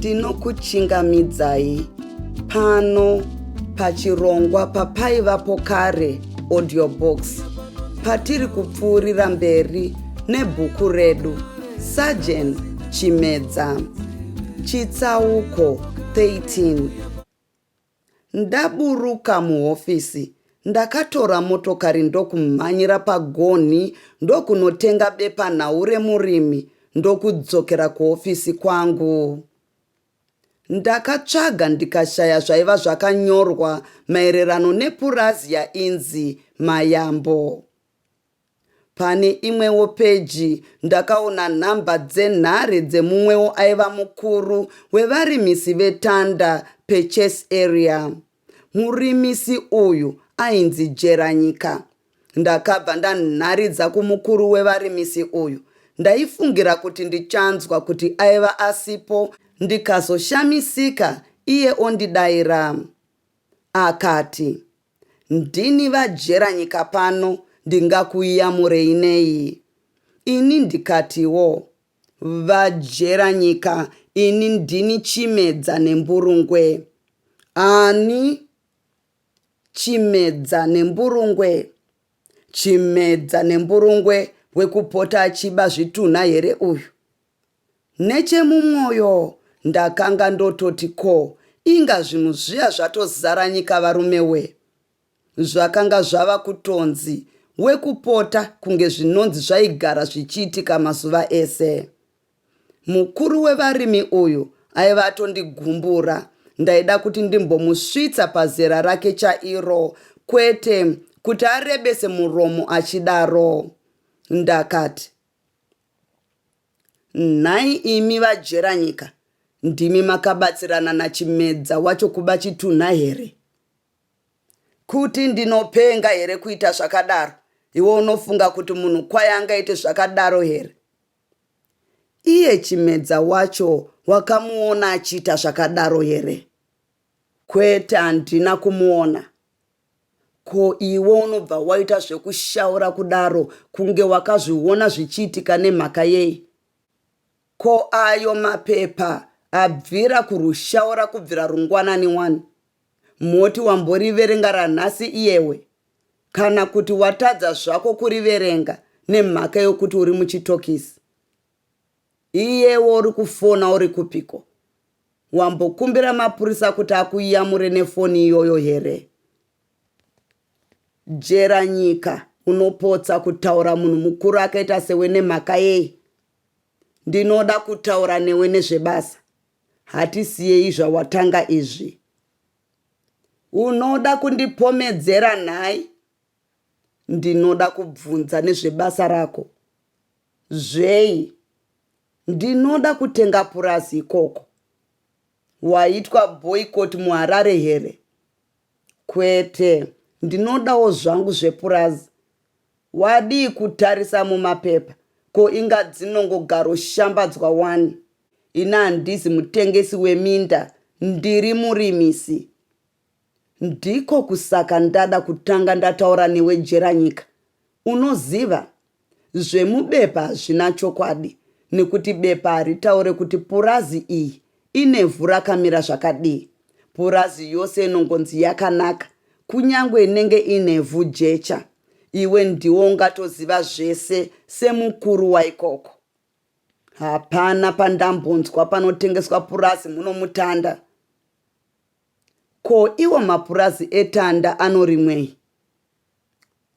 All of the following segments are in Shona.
ndinokuchingamidzai pano pachirongwa papaivapo kare audiobox patiri kupfuurira mberi nebhuku redu Sajeni Chimedza Chitsauko 13. Ndaburuka muhofisi, ndakatora motokari ndokumhanyira pagonhi ndokunotenga bepanhau remurimi ndokudzokera kuhofisi kwangu. Ndakatsvaga ndikashaya zvaiva zvakanyorwa maererano nepurazi yainzi Mayambo. Pane imwewo peji ndakaona nhamba dzenhare dzemumwewo aiva mukuru wevarimisi vetanda Purchase area. Murimisi uyu ainzi Jeranyika. Ndakabva ndanharidza kumukuru wevarimisi uyu. Ndaifungira kuti ndichanzwa kuti aiva asipo, ndikazoshamisika iye ondidayira. Akati, ndini vaJeranyika pano, ndingakuyamurei nei? Ini ndikatiwo, vaJeranyika, ini ndini Chimedza nemburungwe. Ani? Chimedza nemburungwe? Chimedza nemburungwe wekupota achiba zvitunha here uyu? Nechemumwoyo ndakanga ndototi ko, inga zvinhu zviya zvatozara nyika varume we. Zvakanga zvava kutonzi wekupota kunge zvinonzi zvaigara zvichiitika mazuva ese. Mukuru wevarimi uyu aiva atondigumbura. Ndaida kuti ndimbomusvitsa pazera rake chairo, kwete kuti arebese muromo achidaro. Ndakati, nhai imi vaJeranyika, ndimi makabatsirana naChimedza wacho kuba chitunha here? Kuti ndinopenga here kuita zvakadaro? Iwe unofunga kuti munhu kwaye angaite zvakadaro here? Iye Chimedza wacho wakamuona achiita zvakadaro here? Kwete, handina kumuona. Ko iwe unobva waita zvekushaura kudaro kunge wakazviona zvichiitika nemhaka yei? Ko ayo mapepa abvira kurushaura kubvira rungwanani 1. Moti wamboriverenga ranhasi iyewe? Kana kuti watadza zvako kuriverenga nemhaka yokuti uri muchitokisi? Iyewo uri kufona uri kupiko? Wambokumbira mapurisa kuti akuyamure nefoni iyoyo here? Jeranyika, unopotsa kutaura munhu mukuru akaita sewe nemhaka yei? Ndinoda kutaura newe nezvebasa. Hatisiyei zvawatanga izvi. Unoda kundipomedzera nhai? Ndinoda kubvunza nezvebasa rako. Zvei? Ndinoda kutenga purazi ikoko. Waitwa boycott muHarare here? Kwete, ndinodawo zvangu zvepurazi. Wadii kutarisa mumapepa? Ko inga dzinongogaro shambadzwa 1. Ina handizi mutengesi weminda, ndiri murimisi. Ndiko kusaka ndada kutanga ndataura newe Jeranyika. Unoziva, zvemubepa hazvina chokwadi, nekuti bepa haritaure kuti purazi iyi inevhu rakamira zvakadii. Purazi yose inongonzi yakanaka, kunyangwe inenge inevhu jecha. Iwe ndiwo ungatoziva zvese semukuru waikoko. Hapana pandambonzwa panotengeswa purazi muno mutanda. Ko iwo mapurazi etanda anorimwei?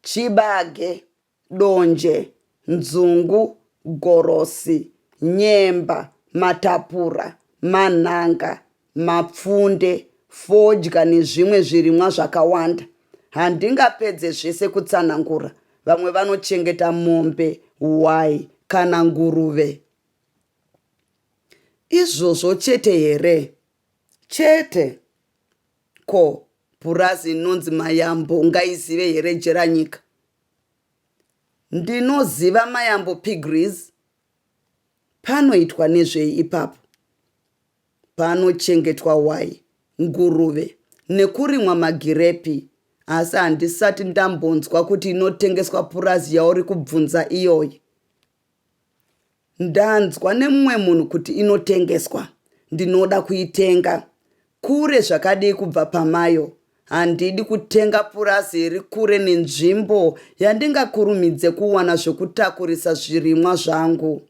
Chibage, Donje, Nzungu, Gorosi, Nyemba, Matapura, Manhanga, Mapfunde, Fodya nezvimwe zvirimwa zvakawanda. Handingapedze zvese kutsanangura. Vamwe vanochengeta mombe, hwai kana nguruve. Izvozvo chete here? Chete. Ko purazi inonzi Mayambo ngaizive here Jeranyika? Ndinoziva Mayambo Piggeries. Panoitwa nezvei ipapo? Panochengetwa hwai, nguruve nekurimwa magirepi. Asi handisati ndambonzwa kuti inotengeswa purazi yauri kubvunza iyoyi. Ndanzwa nemumwe munhu kuti inotengeswa. ndinoda kuitenga kure zvakadii kubva pamayo. Handidi kutenga purazi iri kure nenzvimbo yandingakurumidze kuwana zvekutakurisa zvirimwa zvangu.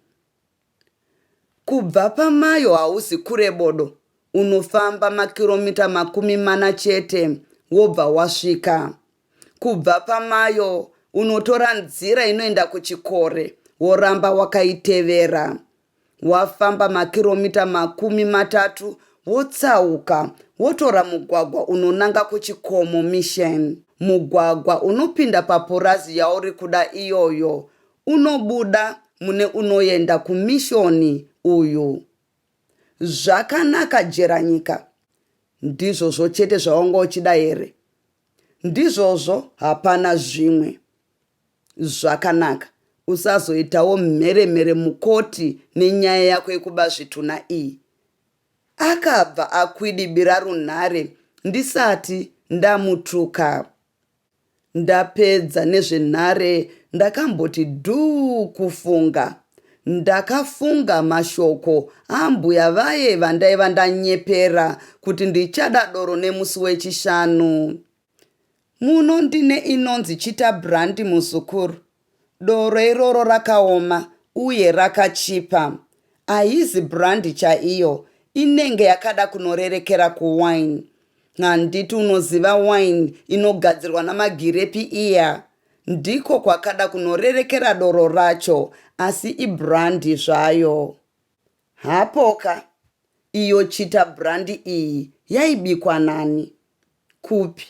Kubva pamayo hausi kure bodo, unofamba makiromita 40 chete wobva wasvika. Kubva pamayo unotora nzira inoenda kuchikore woramba wakaitevera. Wafamba makiromita 30 wotsauka wotora mugwagwa unonanga kuchikomo mission. Mugwagwa unopinda papurazi yauri kuda iyoyo unobuda mune unoenda kumishoni uyu. Zvakanaka jeranyika. Ndizvozvo chete zvawanga uchida here? Ndizvozvo, hapana zvimwe. Zvakanaka. Usazoitawo mheremhere mukoti nenyaya yako yekuba zvitunha iyi. Akabva akwidibira runhare ndisati ndamutuka. Ndapedza nezvenhare ndakamboti dhuu kufunga. Ndakafunga mashoko ambuya vaye vandaiva ndanyepera kuti ndichada doro nemusi wechishanu. Muno ndine inonzi chita brandi muzukuru. Doro iroro rakaoma uye rakachipa. Haizi brandi chaiyo, inenge yakada kunorerekera kuwine. Handiti unoziva wine inogadzirwa namagirepi iya. Ndiko kwakada kunorerekera doro racho, asi ibrandi zvayo. Hapoka, iyo chita brandi iyi yaibikwa nani? Kupi?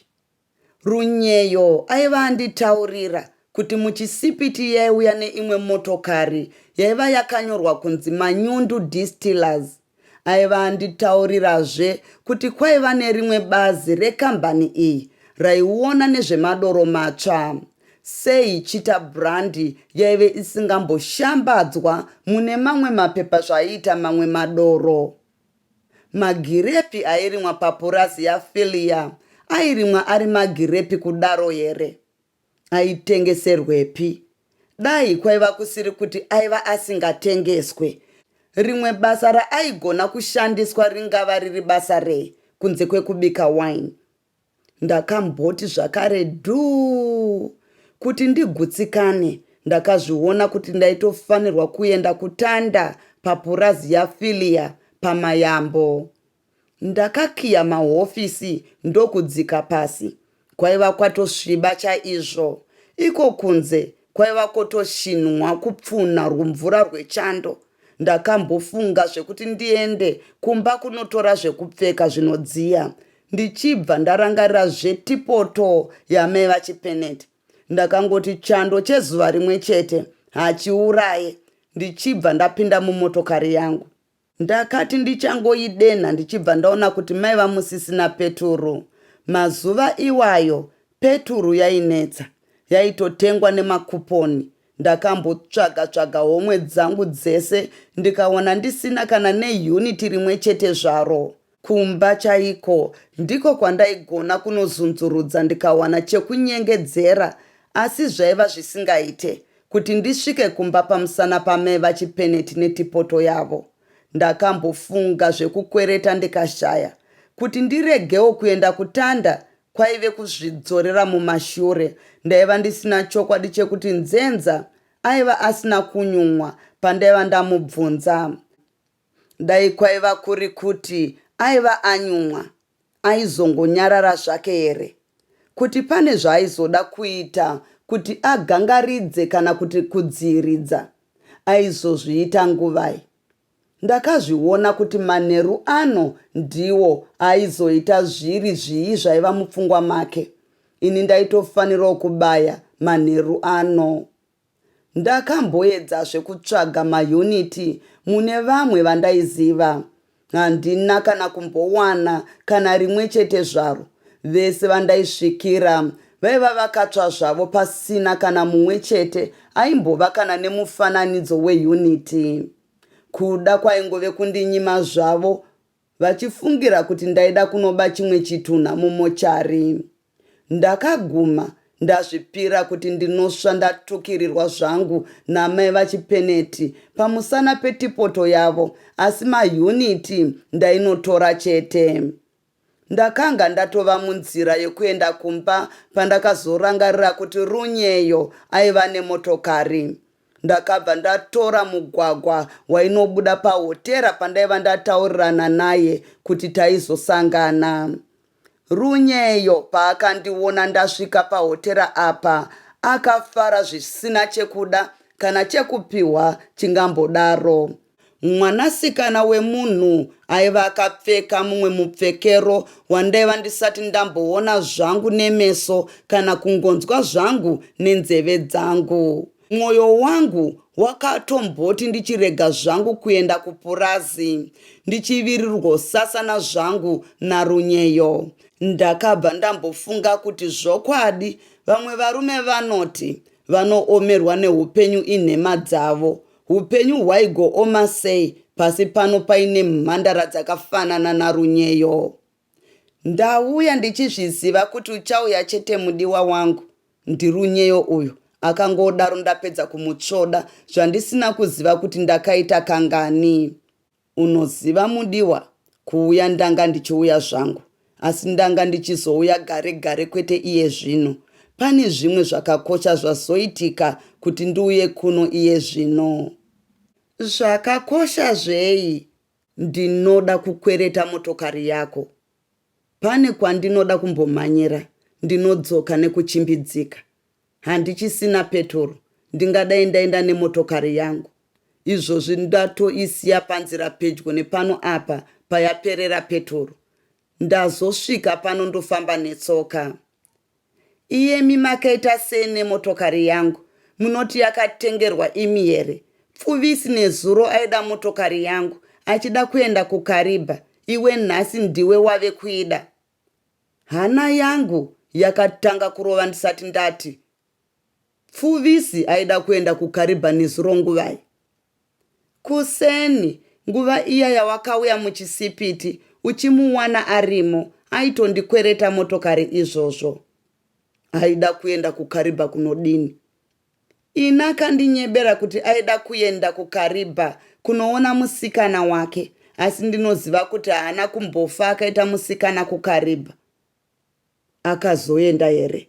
Runyeyo aiva anditaurira kuti muchisipiti yaiuya neimwe motokari yaiva yakanyorwa kunzi Manyundu Distillers. Aiva anditaurirazve kuti kwaiva nerimwe bazi rekambani iyi raiona nezvemadoro matsva. Sei chita brandi yaive isingamboshambadzwa mune mamwe mapepa zvaiita mamwe madoro? Magirepi airimwa papurazi yafilia airimwa ari magirepi kudaro here? Aitengeserwepi? Dai kwaiva kusiri kuti aiva asingatengeswe. Rimwe basa raaigona kushandiswa ringava riri basa rei kunze kwekubika wine. Ndakamboti zvakare dhuu kuti ndigutsikane. Ndakazviona kuti ndaitofanirwa kuenda kutanda papurazi yafilia pamayambo. Ndakakiya mahofisi ndokudzika pasi. Kwaiva kwatosviba chaizvo. Iko kunze kwaiva kotoshinwa kupfunha rumvura rwechando. Ndakambofunga zvekuti ndiende kumba kunotora zvekupfeka zvinodziya. Ndichibva ndarangarira zvetipoto yamai vachipeneti. Ndakangoti chando chezuva rimwe chete hachiuraye. Ndichibva ndapinda mumotokari yangu. Ndakati ndichangoidenha ndichibva ndaona kuti mai vamusisina peturu. Mazuva iwayo peturu yainetsa. Yaitotengwa nemakuponi. Ndakambotsvaga homwe dzangu dzese ndikaona ndisina kana neuniti rimwe chete zvaro. Kumba chaiko ndiko kwandaigona kunozunzurudza ndikawana chekunyengedzera, asi zvaiva zvisingaite kuti ndisvike kumba pamusana pamai vachipeneti netipoto yavo. Ndakambofunga zvekukwereta ndikashaya. Kuti ndiregewo kuenda kutanda kwaive kuzvidzorera mumashure. Ndaiva ndisina chokwadi chekuti nzenza aiva asina kunyumwa pandaiva ndamubvunza. Dai kwaiva kuri kuti aiva anyumwa, aizongonyarara zvake here? Kuti pane zvaaizoda kuita kuti agangaridze kana kuti kudziridza, aizozviita nguvai? Ndakazviona kuti manheru ano ndiwo aizoita zviri zvii zvaiva mupfungwa make. Ini ndaitofanirawo kubaya manheru ano. Ndakamboedzazve kutsvaga mauniti mune vamwe vandaiziva. Handina kana kumbowana kana rimwe chete zvaro. Vese vandaisvikira vaiva vakatsva zvavo pasina kana mumwe chete aimbova kana nemufananidzo weuniti. Kuda kwaingove kundinyima zvavo vachifungira kuti ndaida kunoba chimwe chitunha mumochari. Ndakaguma ndazvipira kuti ndinosva ndatukirirwa zvangu namai vachipeneti pamusana petipoto yavo, asi mayuniti ndainotora chete. Ndakanga ndatova munzira yekuenda kumba pandakazorangarira kuti runyeyo aiva nemotokari. Ndakabva ndatora mugwagwa wainobuda pahotera pandaiva ndataurirana naye kuti taizosangana. Runyeyo paakandiona ndasvika pahotera apa akafara zvisina chekuda kana chekupiwa chingambodaro. Mwanasikana wemunhu aiva akapfeka mumwe mupfekero wandaiva ndisati ndamboona zvangu nemeso kana kungonzwa zvangu nenzeve dzangu. Mwoyo wangu wakatomboti ndichirega zvangu kuenda kupurazi, ndichivirirwosasana zvangu narunyeyo. Ndakabva ndambofunga kuti zvokwadi vamwe varume vanoti vanoomerwa neupenyu inhema dzavo. Upenyu hwaigooma sei pasi pano paine mhandara dzakafanana narunyeyo. Ndauya ndichizviziva kuti uchauya chete mudiwa wangu. Ndirunyeyo uyu akangodaro ndapedza kumutsvoda zvandisina kuziva kuti ndakaita kangani. Unoziva mudiwa, kuuya ndanga ndichiuya zvangu, asi ndanga ndichizouya gare gare kwete iye zvino. Pane zvimwe zvakakosha zvazoitika kuti ndiuye kuno iye zvino. Zvakakosha zvei? Ndinoda kukwereta motokari yako. Pane kwandinoda kumbomhanyira, ndinodzoka nekuchimbidzika. Handichisina petoro, ndingadai ndaenda nemotokari yangu. Izvozvi ndatoisiya panzira pedyo nepano apa payaperera petoro. Ndazosvika pano ndofamba netsoka. Iyemi makaita sei nemotokari yangu? Munoti yakatengerwa imi here? Pfuvisi nezuro aida motokari yangu, achida kuenda kuKariba. Iwe nhasi ndiwe wave kuida. Hana yangu yakatanga kurova ndisati ndati. Pfuvisi aida kuenda kuKariba nezuro nguvai. Kuseni, nguva iya yawakauya muchisipiti, uchimuwana arimo, aitondikwereta motokari izvozvo. Aida kuenda kuKariba kunodini? Ina kandinyebera kuti aida kuenda kuKariba kunoona musikana wake, asi ndinoziva kuti haana kumbofa akaita musikana kuKariba. Akazoenda here?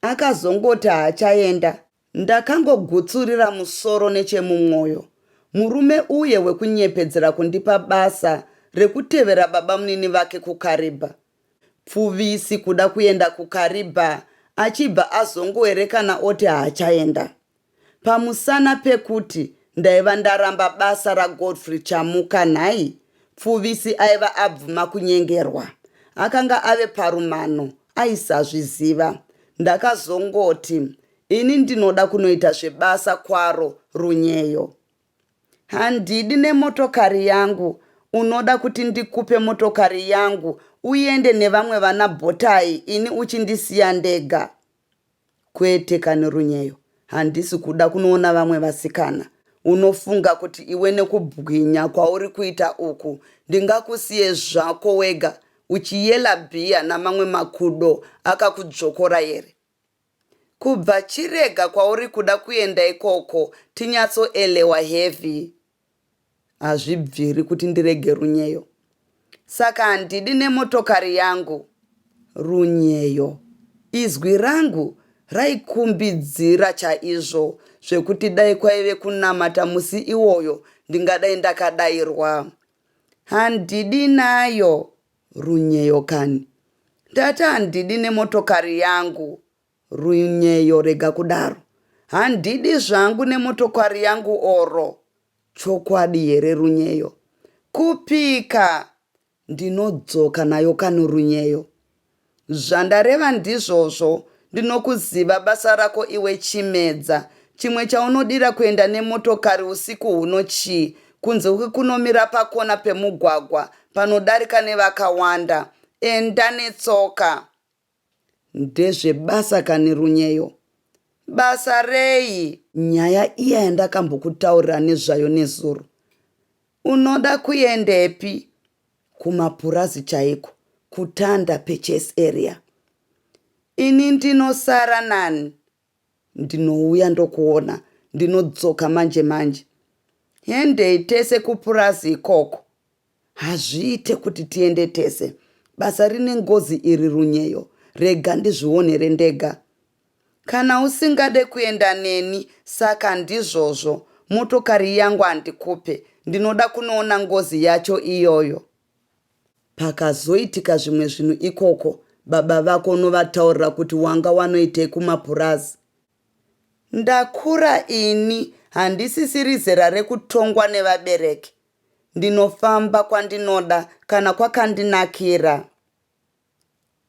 Akazongoti haachaenda. Ndakangogutsurira musoro nechemumwoyo. Murume uye wekunyepedzera kundipa basa rekutevera baba munini vake kuKariba. Pfuvisi kuda kuenda kuKariba, achibva azongoerekana oti haachaenda. Pamusana pekuti ndaiva ndaramba basa raGodfrey Chamuka nhai, Pfuvisi aiva abvuma kunyengerwa. Akanga ave parumano, aisazviziva. Ndakazongoti, ini ndinoda kunoita zvebasa kwaro runyeyo. Handidi nemotokari yangu, unoda kuti ndikupe motokari yangu uende nevamwe vana bhotai ini uchindisiya ndega. Kwete kane runyeyo, handisi kuda kunoona vamwe vasikana. Unofunga kuti iwe nekubwinya kwauri kuita uku ndingakusiye zvako wega uchiyela bhiya namamwe makudo akakudzvokora here? Kubva chirega kwauri kuda kuenda ikoko tinyatsoelewa heavy. Hazvibviri kuti ndirege runyeyo. Saka handidi nemotokari yangu. Runyeyo, izwi rangu raikumbidzira chaizvo zvekuti dai kwaive kunamata musi iwoyo ndingadai ndakadairwa. Handidi nayo. Runyeyo kani, ndati handidi nemotokari yangu. Runyeyo, rega kudaro. Handidi zvangu nemotokari yangu oro. Chokwadi here runyeyo? Kupika. Ndinodzoka nayo kani runyeyo. Zvandareva ndizvozvo. Ndinokuziva basa rako iwe Chimedza. Chimwe chaunodira kuenda nemotokari usiku huno chii? Kunze kunomira pakona pemugwagwa panodarika nevakawanda. Enda netsoka. Ndezvebasa kani runyeyo? Basa rei? Nyaya iya yandakambokutaurira nezvayo nezuro. Unoda kuendepi? Kumapurazi chaiko, kutanda pechase area. Ini ndinosara nani? Ndinouya ndokuona, ndinodzoka manje. Hendei tese kupurazi ikoko. Hazviite kuti tiende tese. Basa rine ngozi iri Runyeyo. Rega ndizvionere ndega. Kana usingade kuenda neni, saka ndizvozvo. Motokari yangu handikupe. Ndinoda kunoona ngozi yacho iyoyo. Pakazoitika zvimwe zvinhu ikoko, baba vako novataurira kuti wanga wanoitei kumapurazi. Ndakura ini, handisisiri zera rekutongwa nevabereki. Ndinofamba kwandinoda kana kwakandinakira.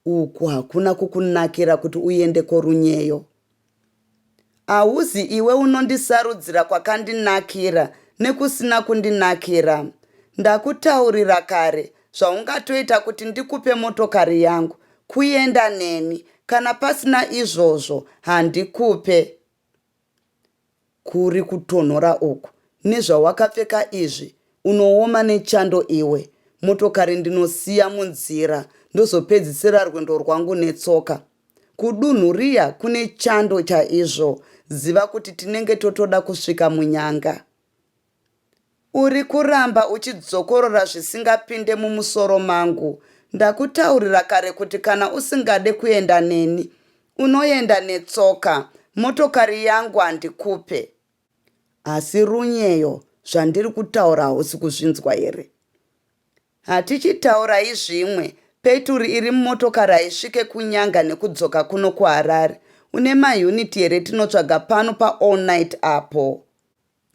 Uku hakuna kukunakira kuti uende koRunyeyo. Hauzi iwe unondisarudzira kwakandinakira nekusina kundinakira. Ndakutaurira kare, zvaungatoita kuti ndikupe motokari yangu, kuenda neni, kana pasina izvozvo, handikupe. Kuri kutonhora uku, nezvawakapfeka izvi, unooma nechando iwe. Motokari ndinosiya munzira, ndozopedzisira rwendo rwangu netsoka. Kudunhu riya kune chando chaizvo, ziva kuti tinenge totoda kusvika munyanga. Uri kuramba uchidzokorora zvisingapinde mumusoro mangu. Ndakutaurira kare kuti kana usingade kuenda neni, unoenda netsoka. Motokari yangu handikupe. Asi Runyeyo, zvandiri kutaura hausi kuzvinzwa here? Hatichitaura izvimwe, peturi iri mumotokari haisvike kunyanga nekudzoka kuno kuHarare. Une mayuniti here tinotsvaga pano paall night apo.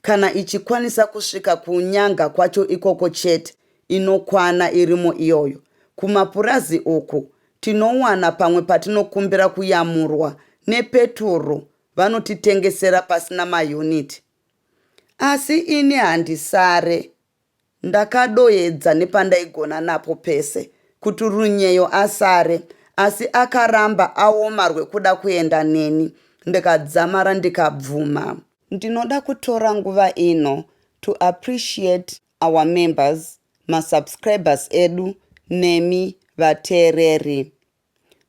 Kana ichikwanisa kusvika kunyanga kwacho ikoko chete, inokwana irimo iyoyo. Kumapurazi uku, tinowana pamwe patinokumbira kuyamurwa nepeturu, vanotitengesera pasina mayuniti. Asi ini handisare. Ndakadoedza nepandaigona napo pese, kuti Runyeyo asare, asi akaramba aoma rwekuda kuenda neni. Ndikadzamara ndikabvuma. Ndinoda kutora nguva ino to appreciate our members, masubscribers edu, nemi vateereri.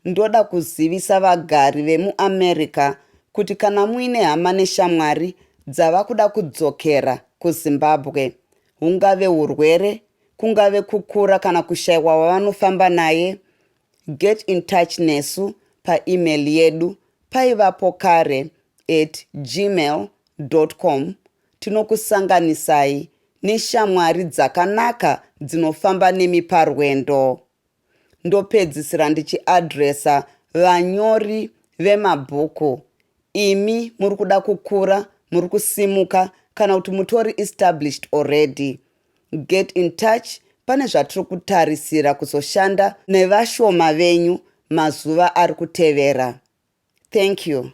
Ndoda kuzivisa vagari vemuAmerica kuti kana muine hama neshamwari dzava kuda kudzokera kuZimbabwe, hungave urwere, kungave kukura kana kushayiwa wavanofamba naye, get in touch nesu paemail yedu paivapo kare @gmail.com. Tinokusanganisai neshamwari dzakanaka dzinofamba nemi parwendo. Ndopedzisira ndichiadresa vanyori vemabhuku. Imi muri kuda kukura, muri kusimuka, kana kuti mutori established already. Get in touch, pane zvatiri kutarisira kuzoshanda nevashoma venyu mazuva ari kutevera. Thank you.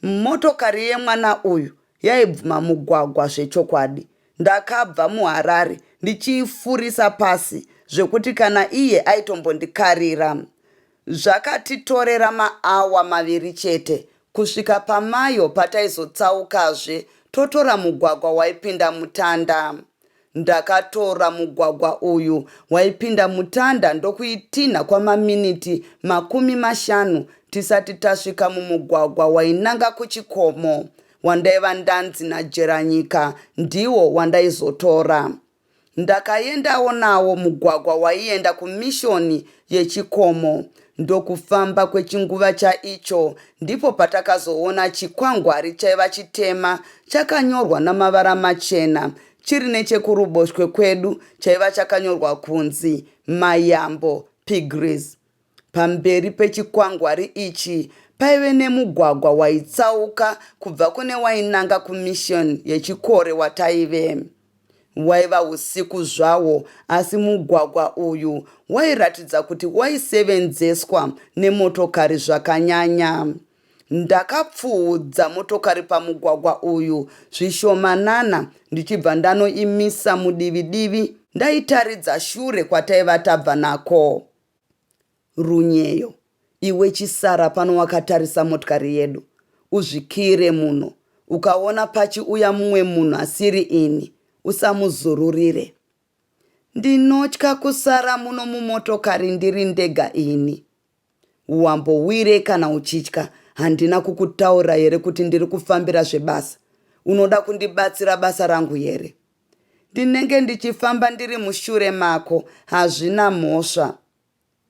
Motokari yemwana uyu yaibvuma mugwagwa zvechokwadi. Ndakabva muHarare ndichiifurisa pasi zvekuti kana iye aitombondikarira. Zvakatitorera maawa maviri chete kusvika pamayo pataizotsaukazve totora mugwagwa waipinda mutanda. Ndakatora mugwagwa uyu waipinda mutanda ndokuitinha kwamaminiti 50 tisati tasvika mumugwagwa wainanga kuchikomo. Wandaiva ndanzi naJeranyika ndiwo wandaizotora. Ndakaendawo nawo mugwagwa waienda kumishoni yechikomo. Ndokufamba kwechinguva chaicho ndipo patakazoona chikwangwari chaiva chitema chakanyorwa namavara machena. Chiri nechekuruboshwe kwedu chaiva chakanyorwa kunzi Mayambo Pigries. Pamberi pechikwangwari ichi paive nemugwagwa waitsauka kubva kune wainanga kumishoni yechikore wataive. Waiva usiku zvawo, asi mugwagwa uyu wairatidza kuti waisevenzeswa nemotokari zvakanyanya. Ndakapfuudza motokari pamugwagwa uyu zvishomanana ndichibva ndanoimisa mudivi-divi ndaitaridza shure kwataiva tabva nako. Runyeyo, iwe chisara pano wakatarisa motokari yedu. Uzvikire muno, ukaona pachiuya mumwe munhu asiri ini, usamuzururire. Ndinotya kusara muno mumotokari ndiri ndega ini. wambowire kana uchitya. Handina kukutaura here kuti ndiri kufambira zvebasa? Unoda kundibatsira basa rangu here? Ndinenge ndichifamba ndiri mushure mako, hazvina mhosva.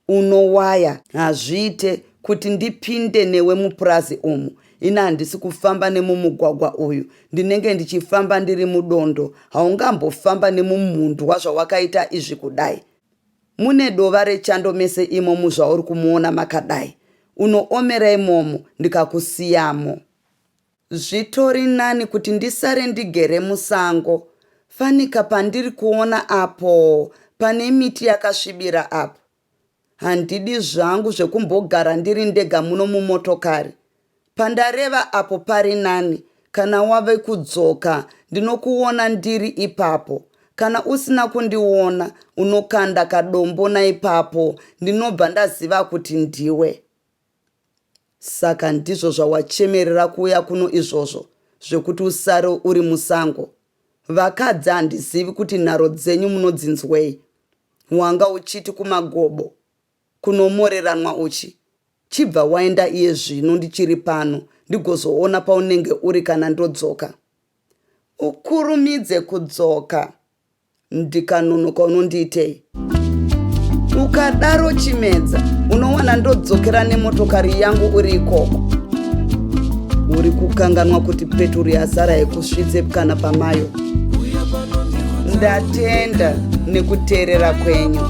Unowaya, hazviite kuti ndipinde newe mupurazi umu. Ina handisi kufamba nemumugwagwa uyu, ndinenge ndichifamba ndiri mudondo. Haungambofamba nemumundwa zvawakaita izvi kudai. Mune dova rechando mese imomo zvauri kumuona makadai. Unoomera imomo ndikakusiyamo. Zvitori nani kuti ndisare ndigere musango. Fanika pandiri kuona apo pane miti yakasvibira apo. Handidi zvangu zvekumbogara ndiri ndega muno mumotokari. Pandareva apo pari nani, kana wave kudzoka ndinokuona ndiri ipapo. Kana usina kundiona unokanda kadombo naipapo, ndinobva ndaziva kuti ndiwe. Saka ndizvo zvawachemerera kuuya kuno izvozvo, zvekuti usare uri musango. Vakadzi handizivi kuti nharo dzenyu munodzinzwei. Wanga uchiti kumagobo, kunomoreranwa uchi. Chibva waenda iye zvino ndichiri pano, ndigozoona paunenge uri kana ndodzoka. Ukurumidze kudzoka. Ndikanonoka unondiitei? Ukadaro Chimedza, unowana ndodzokera nemotokari yangu uri ikoko. Uri kukanganwa kuti peturu yazara yekusvitse kana pamayo. Ndatenda nekuteerera kwenyu.